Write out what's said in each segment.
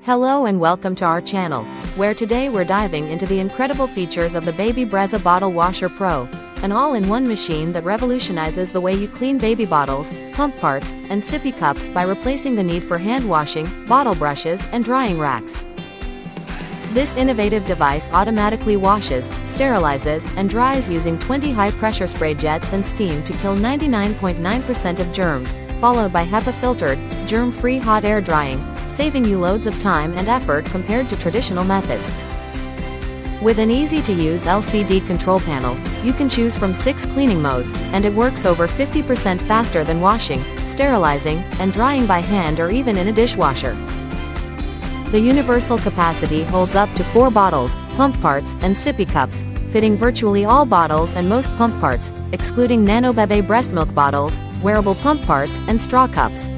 Hello and welcome to our channel, where today we're diving into the incredible features of the Baby Brezza Bottle Washer Pro, an all-in-one machine that revolutionizes the way you clean baby bottles, pump parts, and sippy cups by replacing the need for hand washing, bottle brushes, and drying racks. This innovative device automatically washes, sterilizes, and dries using 20 high-pressure spray jets and steam to kill 99.9% of germs, followed by HEPA-filtered, germ-free hot air drying, saving you loads of time and effort compared to traditional methods. With an easy-to-use LCD control panel, you can choose from 6 cleaning modes, and it works over 50% faster than washing, sterilizing, and drying by hand or even in a dishwasher. The universal capacity holds up to 4 bottles, pump parts, and sippy cups, fitting virtually all bottles and most pump parts, excluding nano Baby breast milk bottles, wearable pump parts, and straw cups.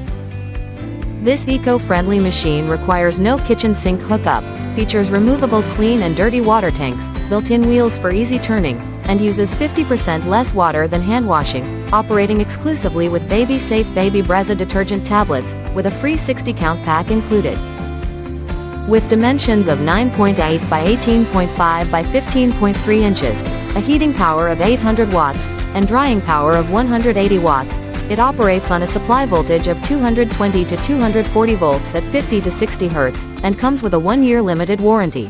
This eco-friendly machine requires no kitchen sink hookup, features removable clean and dirty water tanks, built-in wheels for easy turning, and uses 50% less water than hand washing, operating exclusively with baby-safe Baby Brezza Detergent Tablets, with a free 60-count pack included. With dimensions of 9.8 by 18.5 by 15.3 inches, a heating power of 800 watts, and drying power of 180 watts, it operates on a supply voltage of 220 to 240 volts at 50 to 60 Hz, and comes with a 1-year limited warranty.